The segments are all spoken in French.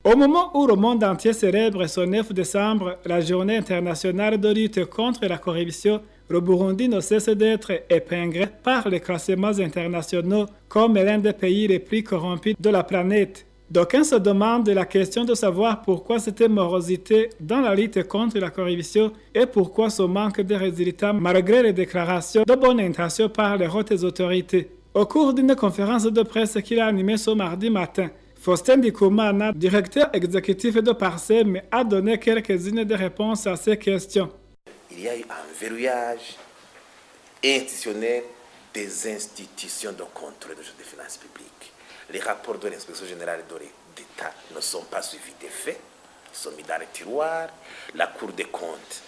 Au moment où le monde entier célèbre ce 9 décembre la journée internationale de lutte contre la corruption, le Burundi ne cesse d'être épinglé par les classements internationaux comme l'un des pays les plus corrompus de la planète. D'aucuns se demandent la question de savoir pourquoi cette morosité dans la lutte contre la corruption et pourquoi ce manque de résultats malgré les déclarations de bonne intention par les hautes autorités. Au cours d'une conférence de presse qu'il a animée ce mardi matin, Faustin Ndikumana, directeur exécutif de Parsem, a donné quelques-unes des réponses à ces questions. Il y a eu un verrouillage institutionnel des institutions de contrôle des finances publiques. Les rapports de l'inspection générale d'État ne sont pas suivis des faits, ils sont mis dans les tiroirs. La Cour des comptes,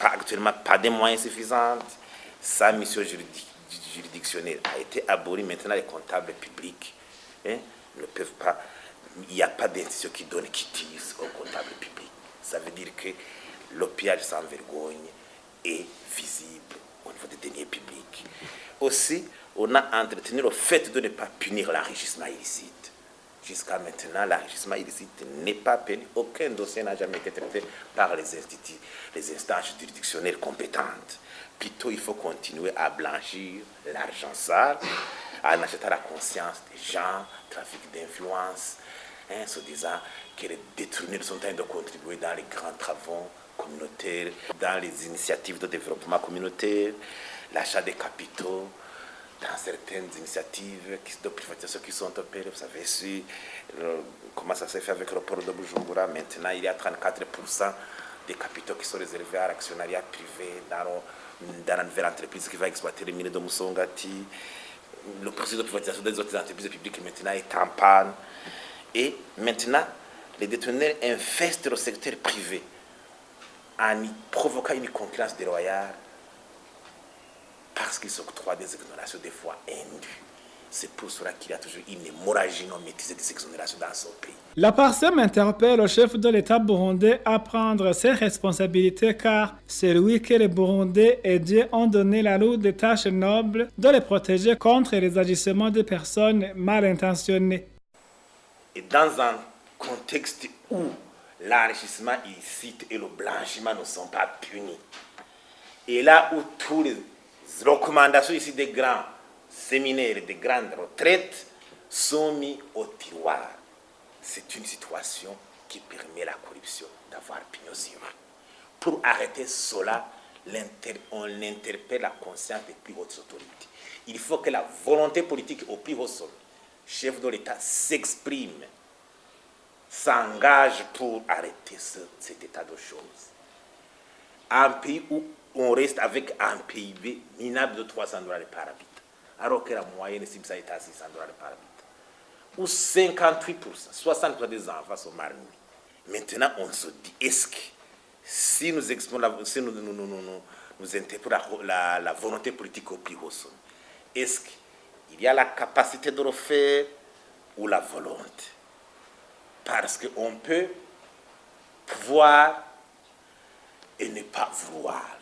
actuellement, pas de moyens suffisants. Sa mission juridictionnelle a été abolie. Maintenant, les comptables publics ne peuvent pas. Il n'y a pas d'institution qui donne quitus aux comptables publics. Ça veut dire que le pillage sans vergogne est visible au niveau des deniers publics. Aussi, on a entretenu le fait de ne pas punir l'enrichissement illicite. Jusqu'à maintenant, l'enrichissement illicite n'est pas puni. Aucun dossier n'a jamais été traité par les instances juridictionnelles compétentes. Plutôt, il faut continuer à blanchir l'argent sale, en achetant la conscience des gens, trafic d'influence, se disant que les détournés sont en train de contribuer dans les grands travaux communautaires, dans les initiatives de développement communautaire, l'achat des capitaux, dans certaines initiatives de privatisation qui sont opérées. Vous savez comment ça s'est fait avec le port de Bujumbura. Maintenant, il y a 34% des capitaux qui sont réservés à l'actionnariat privé dans la nouvelle entreprise qui va exploiter les mines de Musongati. Le processus de privatisation des autres entreprises publiques maintenant est en panne. Et maintenant, les déteneurs infestent le secteur privé en y provoquant une concurrence déloyale parce qu'ils s'octroient des exonérations des fois indues. C'est pour cela qu'il y a toujours une hémorragie non maîtrisée des exonérations dans son pays. La Parsem interpelle le chef de l'État burundais à prendre ses responsabilités car c'est lui que les Burundais et Dieu ont donné la lourde tâche noble de les protéger contre les agissements de personnes mal intentionnées. Et dans un contexte où l'enrichissement illicite et le blanchiment ne sont pas punis, et là où toutes les recommandations ici des grands séminaires, des grandes retraites sont mis au tiroir, c'est une situation qui permet à la corruption d'avoir pignon sur rue. Pour arrêter cela, on interpelle la conscience des plus hautes autorités. Il faut que la volonté politique au plus haut sommet, chef de l'État, s'exprime, s'engage pour arrêter cet état de choses. Un pays où on reste avec un PIB minable de $300 par habitant, alors que la moyenne cible est à $600 par habitant, où 58%, 60% des enfants sont mal nourris. Maintenant, on se dit, est-ce que si nous interpellons la volonté politique au plus haut sommet, est-ce qu'il y a la capacité de le faire ou la volonté? Parce qu'on peut pouvoir et ne pas vouloir.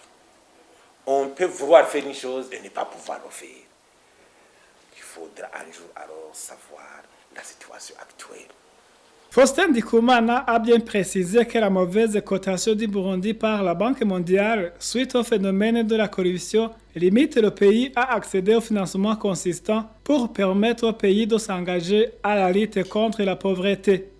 On peut vouloir faire une chose et ne pas pouvoir le faire. Il faudra un jour alors savoir la situation actuelle. Faustin Ndikumana a bien précisé que la mauvaise cotation du Burundi par la Banque mondiale suite au phénomène de la corruption limite le pays à accéder au financement consistant pour permettre au pays de s'engager à la lutte contre la pauvreté.